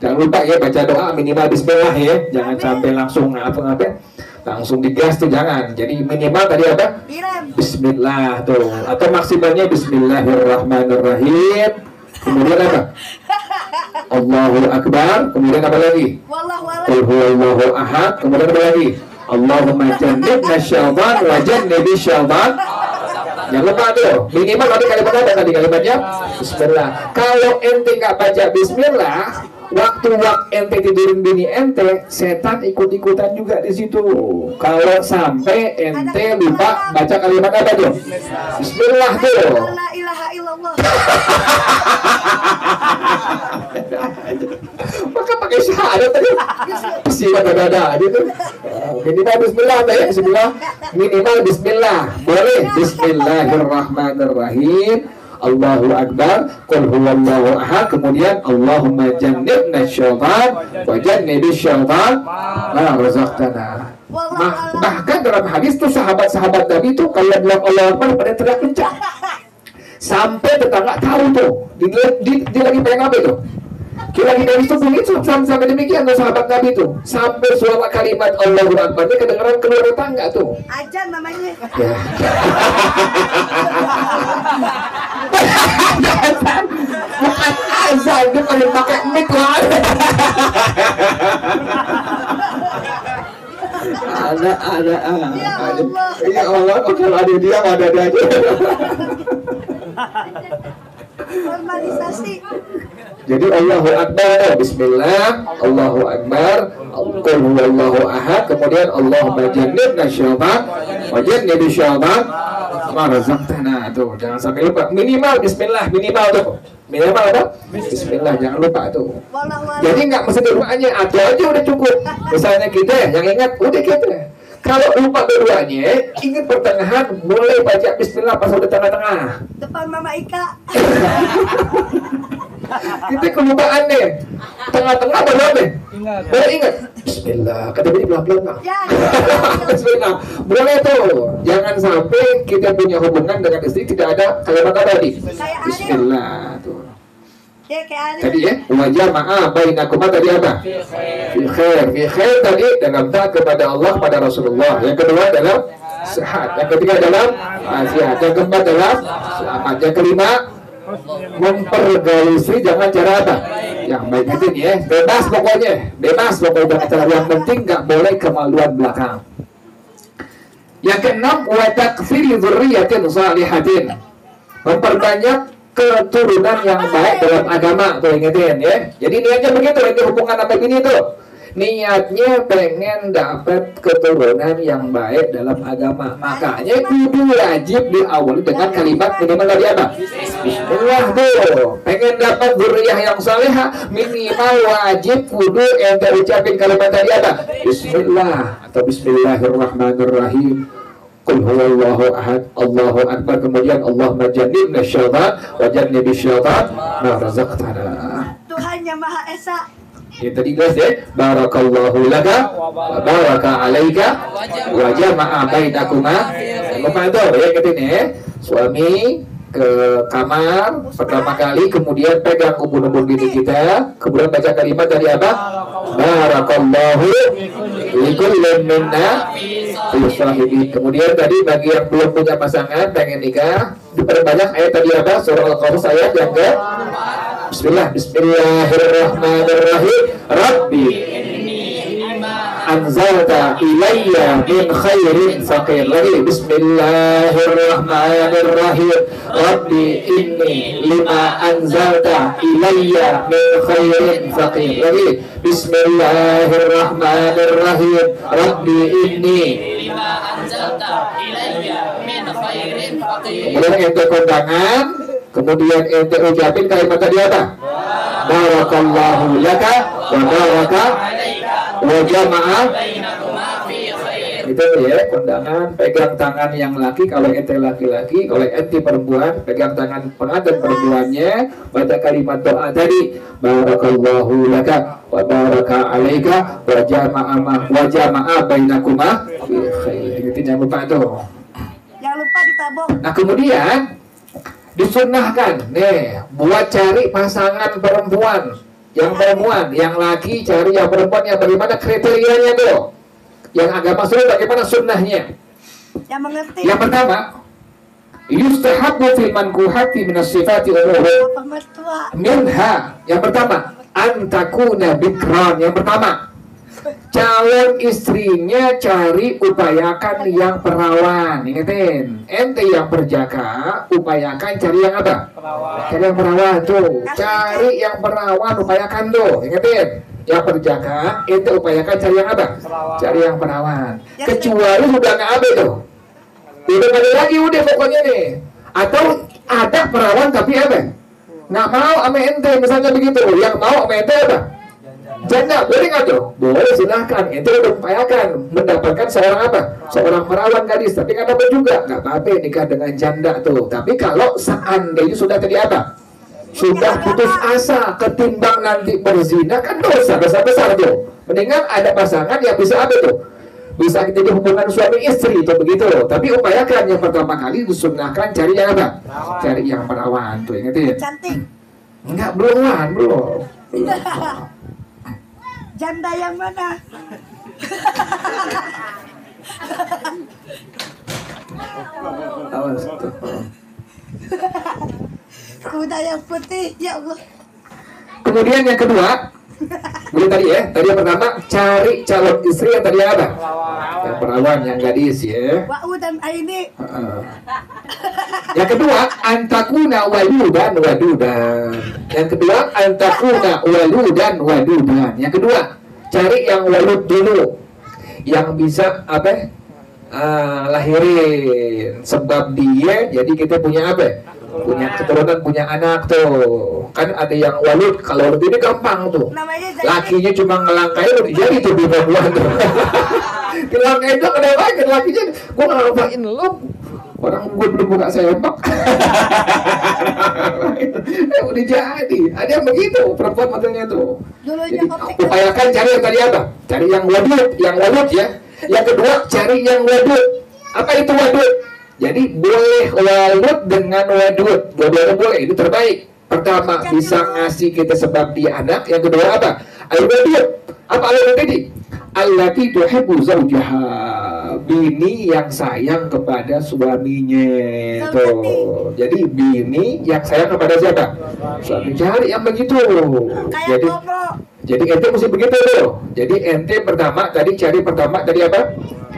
Jangan lupa ya baca doa minimal bismillah ya. Jangan sampai langsung apa-apa. Langsung digas tuh jangan. Jadi minimal tadi apa? Bismillah tuh. Atau maksimalnya Bismillahirrahmanirrahim. Kemudian apa? Allahu Akbar. Kemudian apa lagi? Qul huwallahu ahad. Kemudian apa lagi? Allahumma jannibna syaitan wa jannibi syaitan. Jangan lupa tuh. Minimal tadi kalimat apa tadi kalimatnya? Bismillah. Kalau ente nggak baca Bismillah, waktu ente tidurin bini ente, setan ikut-ikutan juga di situ. Kalau sampai ente lupa baca kalimat apa tuh? Bismillah tuh. La ilaha illallah. Maka pakai syahadat tadi. Siapa ada gitu. Minimal Bismillah ya, Bismillah. Minimal Bismillah. Boleh Bismillahirrahmanirrahim. Allahu Akbar, Qul huwallahu ahad, kemudian Allahumma jannibna syaitan wa jannibi syaitan ma razaqtana. Bahkan dalam hadis tuh sahabat-sahabat Nabi tuh kalau bilang Allahu Akbar pada teriak kencang. Sampai tetangga tahu tuh, dia lagi pengen apa itu? Kita lagi dari itu begitu sampai demikian tuh sahabat Nabi tuh. Sampai suara kalimat Allahu Akbar ini kedengeran keluar tetangga tuh. Ajan namanya. Ya. Bukan azan, dia pakai mic lah. Ada. Ya Allah, kalau ada dia ada aja. Normalisasi. Jadi Allahu Akbar, Bismillah, Allahu Akbar, Qul huwallahu ahad, kemudian Allahumma jannibna syaitan wa jannibi syaitan ma razaqtana. Tuh, jangan sampai lupa. Minimal Bismillah, minimal tuh. Minimal apa? Bismillah, jangan lupa tuh. Jadi nggak mesti doanya, atau aja udah cukup. Misalnya kita yang ingat, udah kita. Kalau lupa keduanya, ingat pertengahan, mulai baca bismillah pas udah tengah-tengah. Depan Mama Ika. Kita kelupaan nih. Tengah-tengah baru apa? Baru ingat. Bismillah. Kata bini pelan-pelan. Ya. Bismillah. Boleh tuh. Jangan sampai kita punya hubungan dengan istri tidak ada kalimat tadi. Kayak Bismillah tuh. Ya kayak Tadi ya, wajah maaf bainakuma tadi apa? Fi khair tadi dalam taat kepada Allah, pada Rasulullah. Yang kedua dalam sehat. Yang ketiga dalam wasiat. Yang keempat dalam selamat. Yang kelima mempergauli istri jangan cara apa? Yang baik itu nih ya, bebas pokoknya cara. Yang penting nggak boleh kemaluan belakang. Yang keenam, wa takfiri dzurriyyatin shalihatin. Memperbanyak keturunan yang baik dalam agama, tuh ingetin ya. Jadi niatnya begitu, itu hubungan apa ini tuh. Niatnya pengen dapat keturunan yang baik dalam agama. Makanya kudu wajib diawali dengan kalimat minimal tadi apa? Bismillah tuh. Pengen dapat dzurriyyah yang salehah, minimal wajib kudu ente ucapin kalimat tadi apa? Bismillah atau Bismillahirrahmanirrahim. Qul huwallahu ahad, Allahu akbar. Kemudian Allahumma jannibna syaitan wa jannibish syaitan ma razaqtana. Tuhan yang Maha Esa. Ini tadi guys ya, barakallahu laka wa baraka alaika wa jama'a bainakuma. Lupa itu ya ketini ya. Suami ke kamar pertama kali, kemudian pegang ubun-ubun bini kita, kemudian baca kalimat dari apa? Barakallahu likullin minna fi sahibi. Kemudian tadi bagi yang belum punya pasangan pengen nikah, diperbanyak ayat tadi apa? Surah Al-Qasas ayat yang ke Bismillahirrahmanirrahim. Rabbi anzalta ilayya min khairin faqir. Lagi Bismillahirrahmanirrahim. Rabbi inni lima anzalta ilayya min khairin faqir. Lagi Bismillahirrahmanirrahim. Rabbi inni lima anzalta ilayya min khairin faqir. Kemudian ente kondangan, kemudian ente ucapin kalimat tadi apa? Barakallahu laka wa baraka wa jama'a. Itu ya, kondangan pegang tangan yang laki kalau ente laki-laki, kalau ente perempuan pegang tangan pengantin perempuannya, baca kalimat doa tadi barakallahu laka wa baraka alaika wa jama'a bainakuma fi khair. Itu jangan lupa tuh. Jangan lupa ditabung. Nah kemudian disunnahkan nih buat cari pasangan perempuan, yang laki cari yang perempuan, yang bagaimana kriterianya tuh, yang agama sunnah bagaimana sunnahnya. Yang mengerti. Yang pertama, yustahabbu fil mankuhati minas sifati umuhu minha. Yang pertama, antakuna bikran. Yang pertama, calon istrinya cari upayakan yang perawan. Ingetin, ente yang berjaka upayakan cari yang apa? Cari yang perawan tuh. Cari yang perawan upayakan tuh. Ingetin, yang berjaka ente upayakan cari yang apa? Cari yang perawan. Kecuali sudah nggak ada tuh, udah nggak ada lagi, udah pokoknya nih. Atau ada perawan tapi apa? Nggak mau sama ente misalnya begitu. Yang mau sama ente apa? Janda, boleh nggak tuh? Boleh, silahkan. Ente udah upayakan mendapatkan seorang apa? Seorang perawan gadis. Tapi kan apa juga? Nggak apa-apa nikah dengan janda tuh. Tapi kalau seandainya sudah tadi apa? Sudah putus asa, ketimbang nanti berzina kan dosa besar tuh. Mendingan ada pasangan yang bisa apa tuh? Bisa jadi hubungan suami istri itu begitu. Tapi upayakan yang pertama kali disunnahkan cari yang apa? Cari yang perawan tuh, ingetin. Cantik. Enggak, belum. Janda yang mana? Awas tuh. Kuda yang putih, ya Allah. Kemudian yang kedua, boleh tadi ya. Tadi yang pertama cari calon istri yang tadi apa? Yang perawan, yang gadis ya. Wa'u dan Aini. Yang kedua, antakuna waludan wadudan. Yang kedua, antakuna waludan wadudan. Yang kedua, cari yang walud dulu, yang bisa apa? Lahirin. Sebab dia, jadi kita punya apa? punya keturunan, punya anak tuh. Kan ada yang walud, kalau walud ini gampang tuh. Namanya Zaini. Lakinya cuma ngelangkai udah jadi tuh di perempuan tuh. Ngelangkai itu kenapa lagi lakinya? Gua nggak ngapain lo. Orang gue belum buka sempak. Udah jadi. Ada yang begitu perempuan modelnya tuh. Dulunya Jadi Opik. upayakan cari yang tadi apa? Cari yang wadud ya. Yang kedua cari yang wadud. Apa itu wadud? Jadi boleh walud dengan wadud. Dua-duanya boleh, itu terbaik. Pertama bisa ngasih kita sebab dia anak. Yang kedua apa? Al-wadud. Apa al-wadud tadi? Allati tuhibbu zawjaha, bini yang sayang kepada suaminya tuh. Jadi bini yang sayang kepada siapa? Suami. Cari yang begitu. Kayak Bobo. Jadi ente mesti begitu loh. Jadi ente pertama tadi cari apa?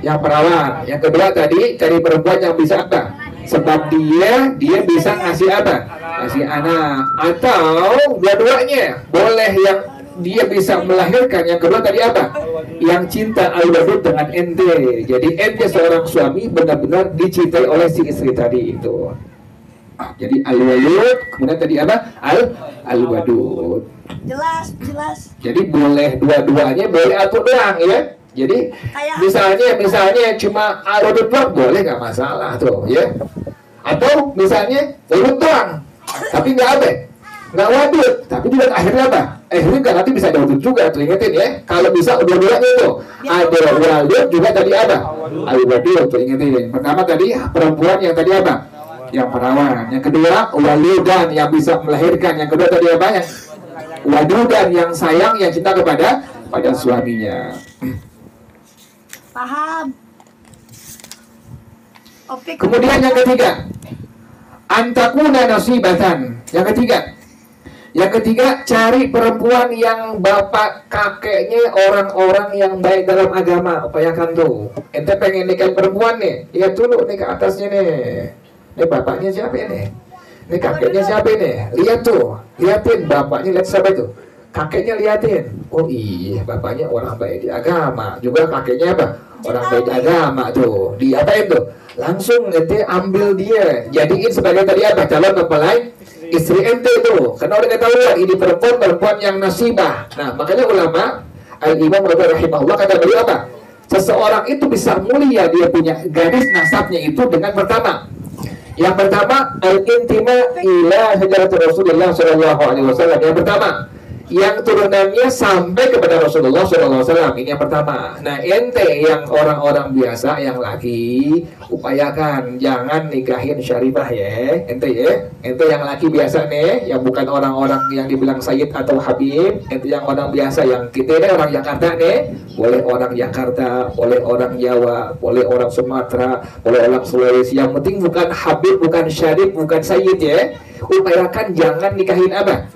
Yang perawan. Yang kedua tadi cari perempuan yang bisa apa? Sebab dia bisa ngasih apa? Ngasih anak. Atau dua-duanya boleh, yang dia bisa melahirkan. Yang kedua tadi apa? Yang cinta al-wadud dengan ente. Jadi ente seorang suami benar-benar dicintai oleh si istri tadi itu. Jadi al-wadud, kemudian tadi apa? Al-wadud. Jelas. Jadi boleh dua-duanya, boleh atau doang ya. Jadi misalnya cuma al-wadud doang boleh, nggak masalah tuh ya. Atau misalnya wadud doang, tapi nggak apa? Nggak wadud, tapi juga akhirnya apa? Akhirnya kan nanti bisa wadud juga tuh, ingetin ya. Kalau bisa dua-duanya tuh ada wadud juga tadi apa? Al-wadud tuh, ingetin. Pertama tadi perempuan, yang tadi apa? Yang perawan. Yang kedua waludan, yang bisa melahirkan. Yang kedua tadi apa? Yang wadudan, yang sayang, yang cinta pada suaminya. Paham. Opik. Kemudian yang ketiga, antakuna nasibatan. Yang ketiga, cari perempuan yang bapak kakeknya orang-orang yang baik dalam agama. Upayakan tuh. Ente pengen nikahin perempuan nih, lihat dulu nih ke atasnya nih. Ini bapaknya siapa nih? Ini kakeknya siapa nih? Lihat tuh, liatin bapaknya, lihat siapa itu? Kakeknya liatin. Oh iya, bapaknya orang baik di agama. Juga kakeknya apa? Orang baik di agama tuh. Diapain tuh? Langsung ente ambil dia, jadiin sebagai tadi apa? Calon mempelai istri ente itu. Karena udah ketahuan ini perempuan yang nasibah. Nah, makanya ulama Al-Imam Rabi rahimahullah kata beliau apa? Seseorang itu bisa mulia, dia punya garis nasabnya itu dengan pertama. Yang pertama, al-intima ila hajarat Rasulullah SAW. Yang pertama, yang turunannya sampai kepada Rasulullah SAW. Ini yang pertama. Nah, ente yang orang-orang biasa, yang laki, upayakan jangan nikahin syarifah ya. Ente yang laki biasa nih, yang bukan orang-orang yang dibilang Sayyid atau Habib. Ente yang orang biasa, yang kita ini orang Jakarta nih. Boleh orang Jakarta, boleh orang Jawa, boleh orang Sumatera, boleh orang Sulawesi. Yang penting bukan Habib, bukan Syarif, bukan Sayyid ya. Upayakan jangan nikahin apa?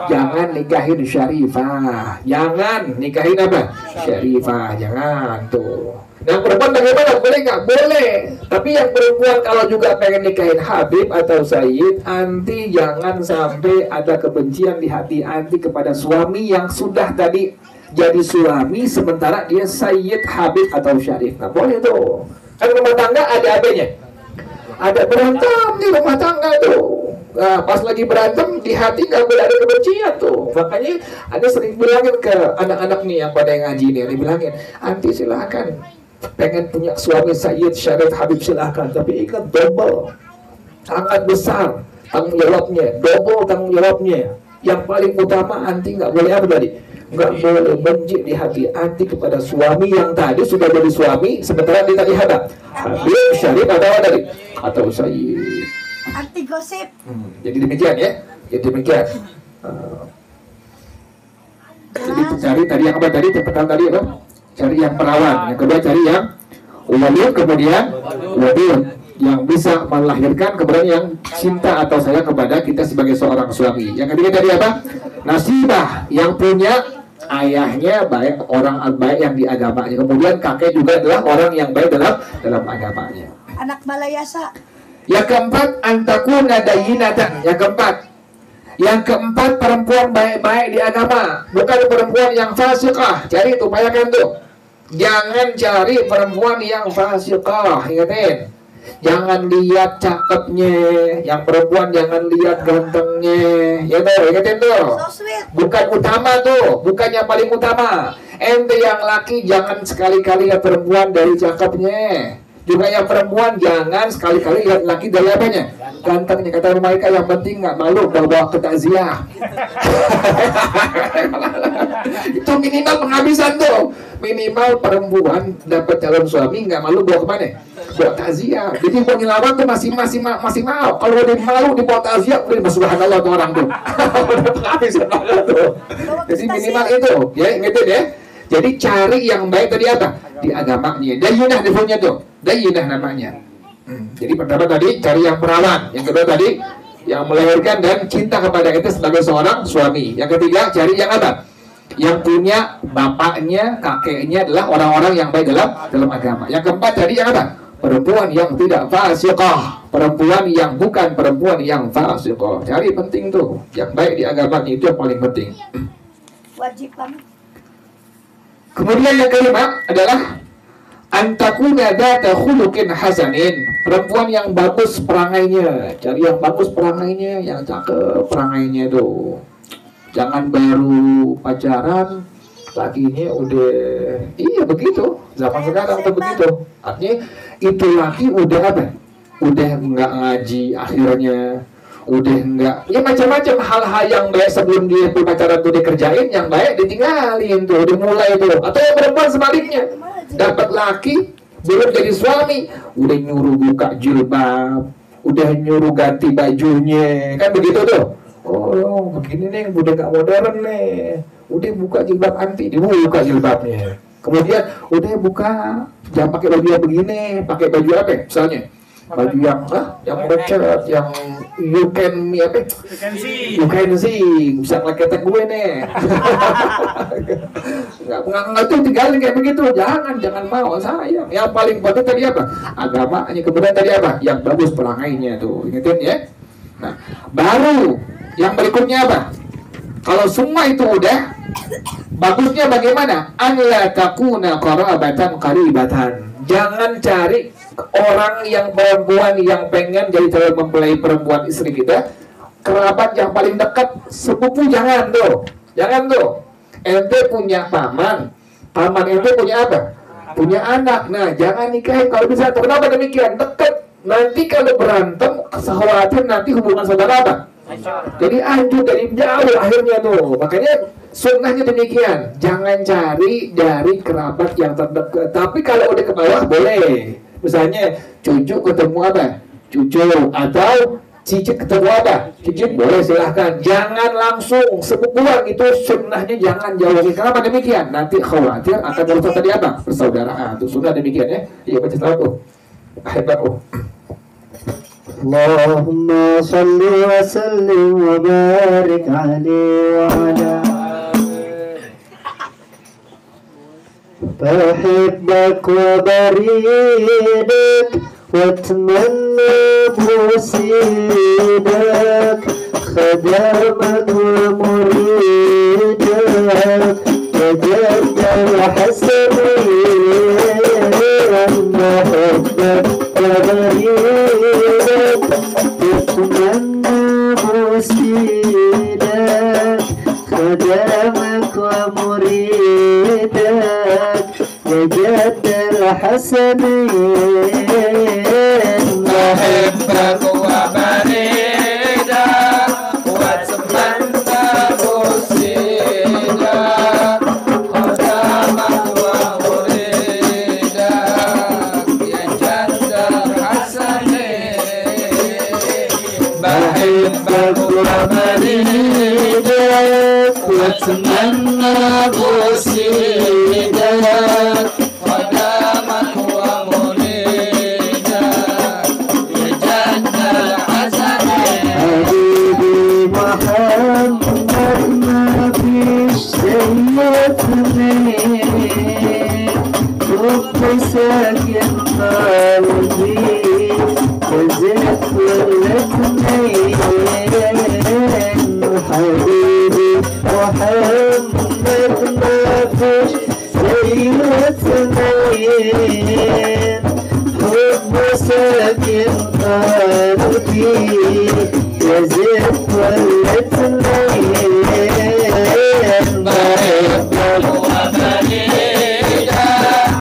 Jangan nikahin syarifah. Jangan nikahin apa? Syarifah. Jangan tuh. Yang perempuan bagaimana? Boleh nggak? Boleh. Tapi yang perempuan kalau juga pengen nikahin Habib atau Sayyid, anti jangan sampai ada kebencian di hati anti kepada suami yang sudah tadi jadi suami sementara dia Sayyid, Habib atau Syarif. Nah boleh tuh. Kan rumah tangga ada apanya? Ada berantem di rumah tangga tuh. Nah, pas lagi berantem di hati nggak boleh ada kebencian tuh. Makanya ada sering bilangin ke anak-anak nih yang pada ngaji nih, dibilangin, anti silakan pengen punya suami Sayyid, Syarif, Habib silahkan, tapi ingat double, sangat besar tanggung jawabnya, double tanggung jawabnya. Yang paling utama anti nggak boleh apa tadi? Nggak boleh benci di hati anti kepada suami yang tadi sudah jadi suami, sementara dia tadi hadap Habib, Syarif atau apa tadi? Atau Sayyid. Anti gosip. Jadi demikian ya. Jadi demikian. Jadi cari tadi yang apa tadi? Pertama tadi apa? Cari yang perawan. Yang kedua cari yang walid, kemudian wadud, yang bisa melahirkan, kemudian yang cinta atau sayang kepada kita sebagai seorang suami. Yang ketiga tadi apa? Nasibah, yang punya ayahnya baik, orang baik yang di agamanya. Kemudian kakek juga adalah orang yang baik dalam agamanya. Anak balayasa. Yang keempat, antakuna dayyinatan. Yang keempat, perempuan baik-baik di agama, bukan perempuan yang fasiqah. Cari itu, upayakan tuh. Jangan cari perempuan yang fasiqah. Ingatin, Jangan lihat cakepnya, yang perempuan jangan lihat gantengnya. Ya tuh, ingetin tuh. So sweet. Bukan utama tuh, bukan yang paling utama. Ente yang laki jangan sekali-kali lihat perempuan dari cakepnya. Juga yang perempuan jangan sekali-kali lihat laki dari apanya? Gantengnya. Kata mereka yang penting nggak malu bawa ke takziah. Itu minimal penghabisan tuh. Minimal perempuan dapat calon suami nggak malu bawa kemana? Bawa takziah. Jadi mau ngelawan tuh masih mau. Kalau udah malu dibawa takziah, udah subhanallah tuh orang tuh. Udah penghabisan banget tuh. Jadi minimal itu, ya ingetin ya. Jadi cari yang baik tadi apa? Di agamanya. Dayinah defaultnya tuh. Dayinah namanya. Jadi pertama tadi cari yang perawan. Yang kedua tadi yang melahirkan dan cinta kepada kita sebagai seorang suami. Yang ketiga cari yang apa? Yang punya bapaknya, kakeknya adalah orang-orang yang baik dalam agama. Yang keempat tadi yang apa? Perempuan yang tidak fasiqah. Perempuan yang bukan perempuan yang fasiqah. Cari penting tuh. Yang baik di agamanya itu yang paling penting. Wajib banget. Kemudian yang kelima adalah antakuna data khuluqin hasanin. Perempuan yang bagus perangainya. Cari yang bagus perangainya, yang cakep perangainya tuh. Jangan baru pacaran lakinya udah begitu. Zaman sekarang tuh begitu. Artinya itu laki udah apa? Udah nggak ngaji akhirnya. Udah enggak, ya macam-macam hal-hal yang baik sebelum dia berpacaran tuh dikerjain, yang baik ditinggalin tuh, dimulai tuh. Atau yang perempuan sebaliknya, dapat laki belum jadi suami, udah nyuruh buka jilbab, udah nyuruh ganti bajunya, kan begitu tuh. Oh, begini nih, udah gak modern nih, udah buka jilbab anti, dibuka jilbabnya. Kemudian udah buka, jangan pakai baju yang begini, pakai baju apa? Misalnya baju yang becek, yang you can see, bisa ngeleketek gue nih. nggak tuh tinggalin kayak begitu, jangan mau sayang. Yang paling penting tadi apa? Agamanya. Kemudian tadi apa? Yang bagus perangainya tuh, ingetin ya. Nah, baru yang berikutnya apa? Kalau semua itu udah, bagusnya bagaimana? An la takuna qarabatan qaribatan. Jangan cari orang yang perempuan yang pengen jadi calon mempelai perempuan istri kita, kerabat yang paling dekat, sepupu, jangan tuh. Ente punya paman ente punya apa? Punya anak. Nah, jangan nikahin kalau bisa. Kenapa demikian? Dekat. Nanti kalau berantem, khawatir nanti hubungan saudara apa? Jadi anjur dari jauh akhirnya tuh. Makanya sunnahnya demikian. Jangan cari dari kerabat yang terdekat. Tapi kalau udah ke bawah boleh. Misalnya cucu ketemu apa? Cucu. Atau cicit ketemu apa? Cicit, boleh silahkan. Jangan langsung sepupuan, itu sunnahnya jangan jauhi. Kenapa demikian? Nanti khawatir akan merusak tadi apa? Persaudaraan. Itu sunnah demikian ya. Iya, baca salat tuh. Hebat tuh. Allahumma salli wa sallim wa barik alaihi wa ala بحبك وبريدك واتمنى بوسيدك خدامك ومريدك وجد الحسنين بحبك وبريدك واتمنى بوسيدك خدامك ومريدك وجد الحسنين بحبك وبريدك واتمنى بوسيدك خدامك ومريدك يا جد الحسنين بحبك وبريدك واتمنى بوسيدك خدامك ومريدك يا جد الحسنين حبيبي محمد ما فيش زي اثنين حب ساكن قلبي وذكر الاثنين حبيبي محمد ما فيش زي اثنين حب وساكن قلبي يا زيت ولتنا